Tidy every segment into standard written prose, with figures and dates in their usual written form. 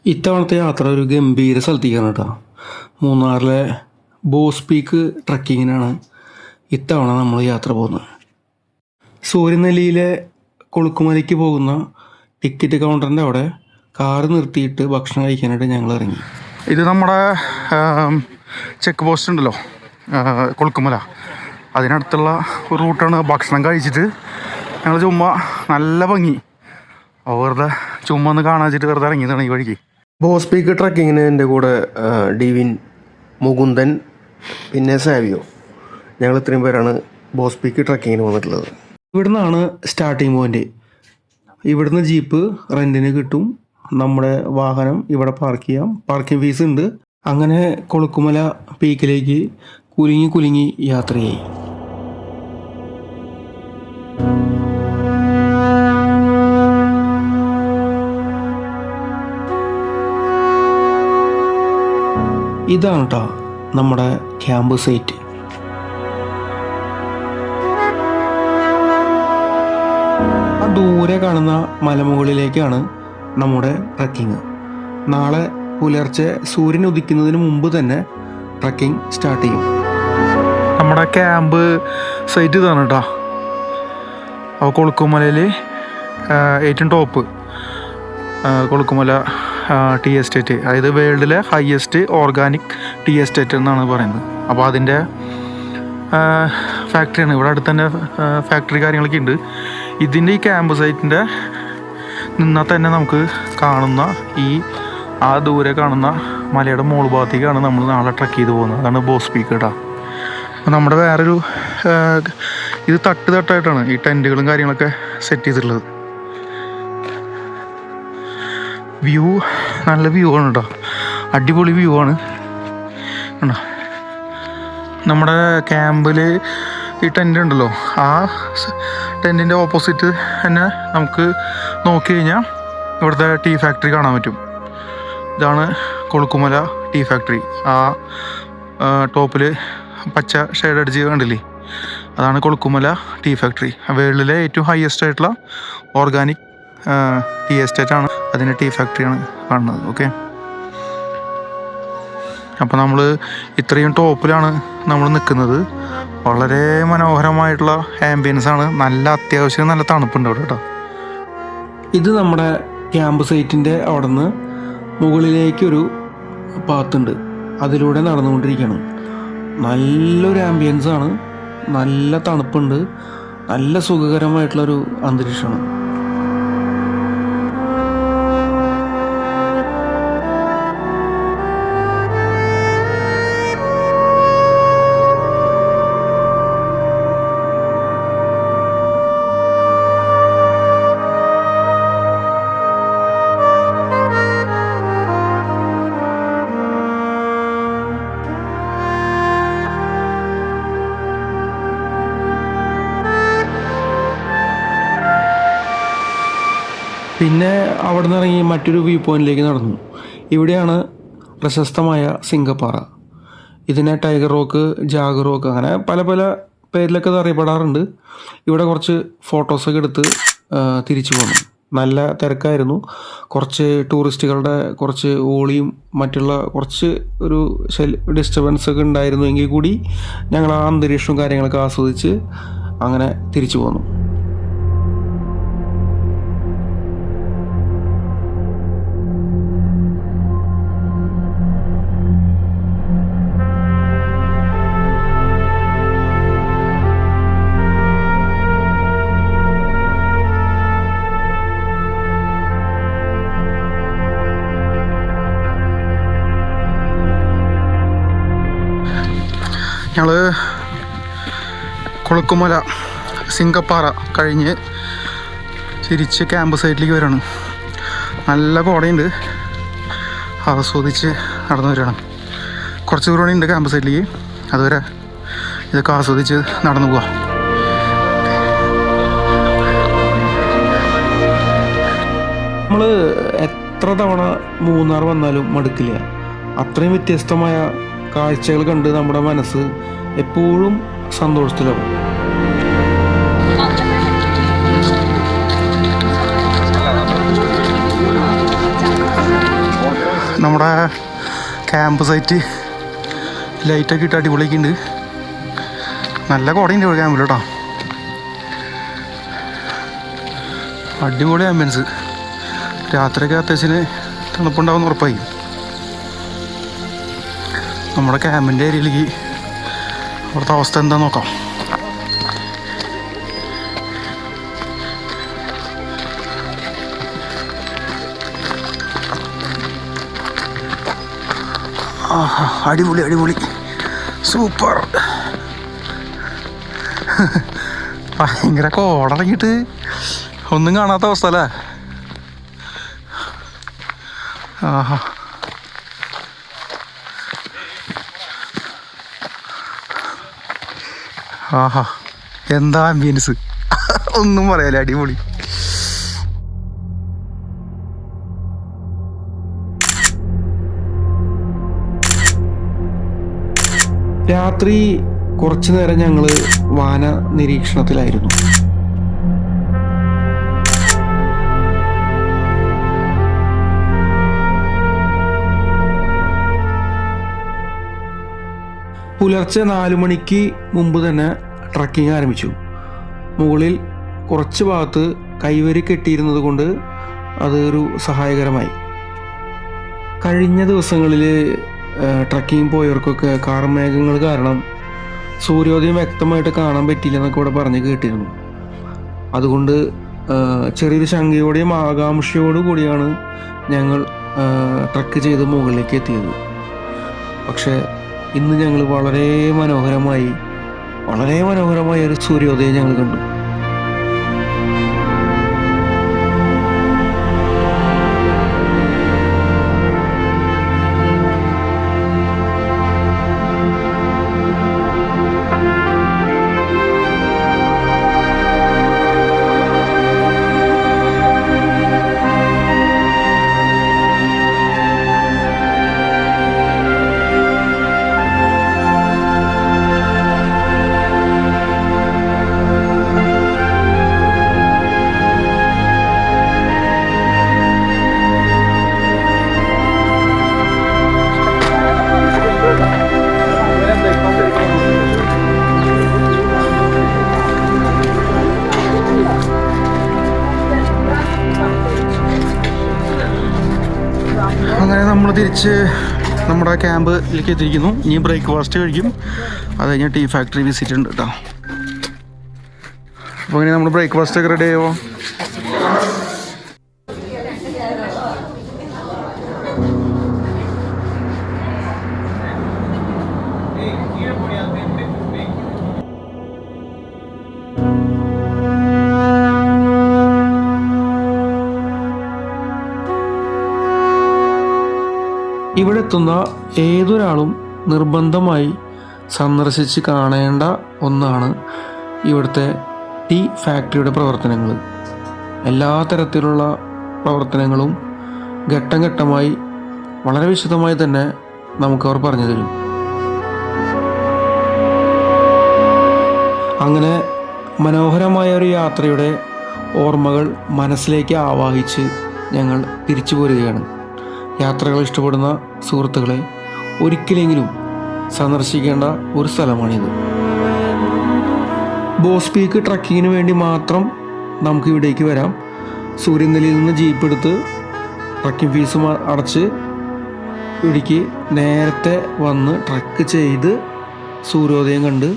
ഇത്തവണത്തെ യാത്ര ഒരു ഗംഭീര സ്ഥലത്തേക്കാണ് കേട്ടോ. മൂന്നാറിലെ ബോസ് പീക്ക് ട്രക്കിങ്ങിനാണ് ഇത്തവണ നമ്മൾ യാത്ര പോകുന്നത്. സൂര്യനെല്ലിയിലെ കൊളുക്കുമലയ്ക്ക് പോകുന്ന ടിക്കറ്റ് കൗണ്ടറിൻ്റെ അവിടെ കാറ് നിർത്തിയിട്ട് ഭക്ഷണം കഴിക്കാനായിട്ട് ഞങ്ങൾ ഇറങ്ങി. ഇത് നമ്മുടെ ചെക്ക് പോസ്റ്റ് ഉണ്ടല്ലോ, കൊളുക്കുമല, അതിനടുത്തുള്ള ഒരു റൂട്ടാണ്. ഭക്ഷണം കഴിച്ചിട്ട് ഞങ്ങൾ ചുമ്മാ നല്ല ഭംഗി വെറുതെ ചുമ്മാ ഒന്ന് കാണാൻ വെച്ചിട്ട് വെറുതെ ഇറങ്ങിയതാണ് ഈ വഴിക്ക്. ബോസ് പീക്ക് ട്രക്കിങ്ങിന് എൻ്റെ കൂടെ ഡിവിൻ, മുകുന്ദൻ, പിന്നെ സാവിയോ, ഞങ്ങൾ ഇത്രയും പേരാണ് ബോസ് പീക്ക് ട്രക്കിങ്ങിന് വന്നിട്ടുള്ളത്. ഇവിടുന്നാണ് സ്റ്റാർട്ടിങ് പോയിൻ്റ്. ഇവിടുന്ന് ജീപ്പ് റെൻറ്റിന് കിട്ടും. നമ്മുടെ വാഹനം ഇവിടെ പാർക്ക് ചെയ്യാം. പാർക്കിംഗ് ഫീസ് ഉണ്ട്. അങ്ങനെ കൊളുക്കുമല പീക്കിലേക്ക് കുലുങ്ങി യാത്ര ചെയ്യും. ഇതാണ് കേട്ടോ നമ്മുടെ ക്യാമ്പ് സൈറ്റ്. ആ ദൂരെ കാണുന്ന മലമുകളിലേക്കാണ് നമ്മുടെ ട്രക്കിങ്. നാളെ പുലർച്ചെ സൂര്യൻ ഉദിക്കുന്നതിന് മുമ്പ് തന്നെ ട്രക്കിംഗ് സ്റ്റാർട്ട് ചെയ്യും. നമ്മുടെ ക്യാമ്പ് സൈറ്റ് ഇതാണ് കേട്ടോ. അപ്പോൾ കൊളുക്കുമലയിൽ ഏറ്റവും ടോപ്പ് കൊളുക്കുമല ടീ എസ്റ്റേറ്റ്, അതായത് വേൾഡിലെ ഹയസ്റ്റ് ഓർഗാനിക് ടീ എസ്റ്റേറ്റ് എന്നാണ് പറയുന്നത്. അപ്പോൾ അതിൻ്റെ ഫാക്ടറിയാണ് ഇവിടെ അടുത്ത് തന്നെ. ഫാക്ടറി കാര്യങ്ങളൊക്കെ ഉണ്ട്. ഇതിൻ്റെ ഈ ക്യാമ്പ് സൈറ്റിൻ്റെ നിന്നാൽ തന്നെ നമുക്ക് കാണുന്ന ആ ദൂരെ കാണുന്ന മലയുടെ മോൾ ഭാഗത്തേക്കാണ് നമ്മൾ നാളെ ട്രക്ക് ചെയ്ത് പോകുന്നത്. അതാണ് ബോസ് പീക്ക് കേട്ടോ. അപ്പോൾ നമ്മുടെ വേറൊരു ഇത് തട്ടായിട്ടാണ് ഈ ടെൻറ്റുകളും കാര്യങ്ങളൊക്കെ സെറ്റ് ചെയ്തിട്ടുള്ളത്. വ്യൂ നല്ല വ്യൂ ആണ് കേട്ടോ, അടിപൊളി വ്യൂ ആണ് കേട്ടോ. നമ്മുടെ ക്യാമ്പിൽ ഈ ടെൻ്റ് ഉണ്ടല്ലോ, ആ ടെൻറ്റിൻ്റെ ഓപ്പോസിറ്റ് തന്നെ നമുക്ക് നോക്കി കഴിഞ്ഞാൽ ഇവിടുത്തെ ടീ ഫാക്ടറി കാണാൻ പറ്റും. ഇതാണ് കൊളുക്കുമല ടീ ഫാക്ടറി. ആ ടോപ്പിൽ പച്ച ഷെയ്ഡ് അടിച്ച് കണ്ടില്ലേ, അതാണ് കൊളുക്കുമല ടീ ഫാക്ടറി. വേൾഡിലെ ഏറ്റവും ഹയസ്റ്റ് ആയിട്ടുള്ള ഓർഗാനിക് ടീ എസ്റ്റേറ്റാണ്, അതിൻ്റെ ടീ ഫാക്ടറിയാണ് കാണുന്നത്. ഓക്കെ, അപ്പോൾ നമ്മൾ ഇത്രയും ടോപ്പിലാണ് നമ്മൾ നിൽക്കുന്നത്. വളരെ മനോഹരമായിട്ടുള്ള ആംബിയൻസ് ആണ്. അത്യാവശ്യം നല്ല തണുപ്പുണ്ട് അവിടെ കേട്ടോ. ഇത് നമ്മുടെ ക്യാമ്പ് സൈറ്റിൻ്റെ അവിടെ നിന്ന് മുകളിലേക്കൊരു പാത്തുണ്ട്, അതിലൂടെ നടന്നുകൊണ്ടിരിക്കുകയാണ്. നല്ലൊരു ആംബിയൻസ് ആണ്, നല്ല തണുപ്പുണ്ട്, നല്ല സുഖകരമായിട്ടുള്ളൊരു അന്തരീക്ഷമാണ്. പിന്നെ അവിടെ നിന്ന് ഇറങ്ങി മറ്റൊരു വ്യൂ പോയിന്റിലേക്ക് നടന്നു. ഇവിടെയാണ് പ്രശസ്തമായ സിംഗപ്പാറ. ഇതിനെ ടൈഗർ റോക്ക്, ജാഗർ റോക്ക്, അങ്ങനെ പല പേരിലൊക്കെ ഇത് അറിയപ്പെടാറുണ്ട്. ഇവിടെ കുറച്ച് ഫോട്ടോസൊക്കെ എടുത്ത് തിരിച്ചു പോന്നു. നല്ല തിരക്കായിരുന്നു. കുറച്ച് ടൂറിസ്റ്റുകളുടെ കുറച്ച് ഓളിയും മറ്റുള്ള കുറച്ച് ഒരു ഡിസ്റ്റർബൻസ് ഒക്കെ ഉണ്ടായിരുന്നു. എങ്കിൽ കൂടി ഞങ്ങൾ ആ അന്തരീക്ഷവും കാര്യങ്ങളൊക്കെ ആസ്വദിച്ച് അങ്ങനെ തിരിച്ചു പോന്നു. ഞങ്ങൾ കൊളുക്കുമല സിംഗപ്പാറ കഴിഞ്ഞ് തിരിച്ച് ക്യാമ്പ് സൈറ്റിലേക്ക് വരികയാണ്. നല്ല കോടയുണ്ട്, ആസ്വദിച്ച് നടന്നു വരികയാണ്. കുറച്ച് ദൂരം ഉണ്ട് ക്യാമ്പ് സൈറ്റിലേക്ക്. അതുവരെ ഇതൊക്കെ ആസ്വദിച്ച് നടന്നു പോവാം. നമ്മൾ എത്ര തവണ മൂന്നാർ വന്നാലും മടുക്കില്ല. അത്രയും വ്യത്യസ്തമായ കാഴ്ചകൾ കണ്ട് നമ്മുടെ മനസ്സ് എപ്പോഴും സന്തോഷത്തിലാവും. ക്യാമ്പ് സൈറ്റ് ലൈറ്റൊക്കെ ഇട്ട് അടിപൊളിയൊക്കെ ഉണ്ട്. നല്ല കുടയുണ്ട് ഇവിടെ ക്യാമ്പിൽ കേട്ടോ. അടിപൊളി ആംബിയൻസ്. രാത്രിയൊക്കെ അത്യാവശ്യം തണുപ്പുണ്ടാവുമെന്ന് ഉറപ്പായി. നമ്മുടെ ക്യാമ്പിൻ്റെ ഏരിയയിലേക്ക് അവിടുത്തെ അവസ്ഥ എന്താ നോക്കാം. ആഹാ, അടിപൊളി അടിപൊളി, സൂപ്പർ. ഭയങ്കര കോടറങ്ങിയിട്ട് ഒന്നും കാണാത്ത അവസ്ഥ അല്ലേ. ആഹാ, ആഹാ, എന്താ ആംബിയൻസ്, ഒന്നും പറയാല്ല, അടിപൊളി. രാത്രി കുറച്ചു നേരം ഞങ്ങൾ വാന നിരീക്ഷണത്തിലായിരുന്നു. പുലർച്ചെ 4 മണിക്ക് മുമ്പ് തന്നെ ട്രക്കിംഗ് ആരംഭിച്ചു. മുകളിൽ കുറച്ച് ഭാഗത്ത് കൈവരി കെട്ടിയിരുന്നത് കൊണ്ട് അത് ഒരു സഹായകരമായി. കഴിഞ്ഞ ദിവസങ്ങളിൽ ട്രക്കിംഗ് പോയവർക്കൊക്കെ കാർമേഘങ്ങൾ കാരണം സൂര്യോദയം വ്യക്തമായിട്ട് കാണാൻ പറ്റില്ല എന്നൊക്കെ ഇവിടെ പറഞ്ഞ് കേട്ടിരുന്നു. അതുകൊണ്ട് ചെറിയൊരു ശങ്കയോടെയും ആകാംക്ഷയോടു കൂടിയാണ് ഞങ്ങൾ ട്രക്ക് ചെയ്ത് മുകളിലേക്ക് എത്തിയത്. പക്ഷേ ഇന്ന് ഞങ്ങൾ വളരെ മനോഹരമായ ഒരു സൂര്യോദയം ഞങ്ങൾ കണ്ടു. അങ്ങനെ നമ്മൾ തിരിച്ച് നമ്മുടെ ക്യാമ്പിലേക്ക് എത്തിയിരിക്കുന്നു. ഇനി ബ്രേക്ക്ഫാസ്റ്റ് കഴിക്കും. അത് കഴിഞ്ഞ് ടീ ഫാക്ടറി വിസിറ്റ് ഉണ്ട് കേട്ടോ. അപ്പോൾ ഇങ്ങനെ നമ്മുടെ ബ്രേക്ക്ഫാസ്റ്റ് ഒക്കെ റെഡി ആയോ? ഇവിടെ എത്തുന്ന ഏതൊരാളും നിർബന്ധമായി സന്ദർശിച്ച് കാണേണ്ട ഒന്നാണ് ഇവിടുത്തെ ടീ ഫാക്ടറിയുടെ പ്രവർത്തനങ്ങൾ. എല്ലാ തരത്തിലുള്ള പ്രവർത്തനങ്ങളും ഘട്ടം ഘട്ടമായി വളരെ വിശദമായി തന്നെ നമുക്കവർ പറഞ്ഞു തരും. അങ്ങനെ മനോഹരമായ ഒരു യാത്രയുടെ ഓർമ്മകൾ മനസ്സിലേക്ക് ആവാഹിച്ച് ഞങ്ങൾ തിരിച്ചു പോരുകയാണ്. യാത്രകൾ ഇഷ്ടപ്പെടുന്ന സുഹൃത്തുക്കളെ ഒരിക്കലെങ്കിലും സന്ദർശിക്കേണ്ട ഒരു സ്ഥലമാണിത്. ബോസ് പീക്ക് ട്രക്കിങ്ങിന് വേണ്ടി മാത്രം നമുക്ക് ഇവിടേക്ക് വരാം. സൂര്യനെല്ലിയിൽ നിന്ന് ജീപ്പ് എടുത്ത് ട്രക്കിംഗ് ഫീസും അടച്ച് ഇവിടേക്ക് നേരത്തെ വന്ന് ട്രക്ക് ചെയ്ത് സൂര്യോദയം കണ്ട്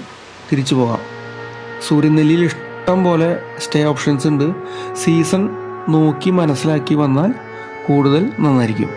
തിരിച്ചു പോകാം. സൂര്യനെല്ലിയിൽ ഇഷ്ടം പോലെ സ്റ്റേ ഓപ്ഷൻസ് ഉണ്ട്. സീസൺ നോക്കി മനസ്സിലാക്കി വന്നാൽ കൂടുതൽ നന്നായിരിക്കും.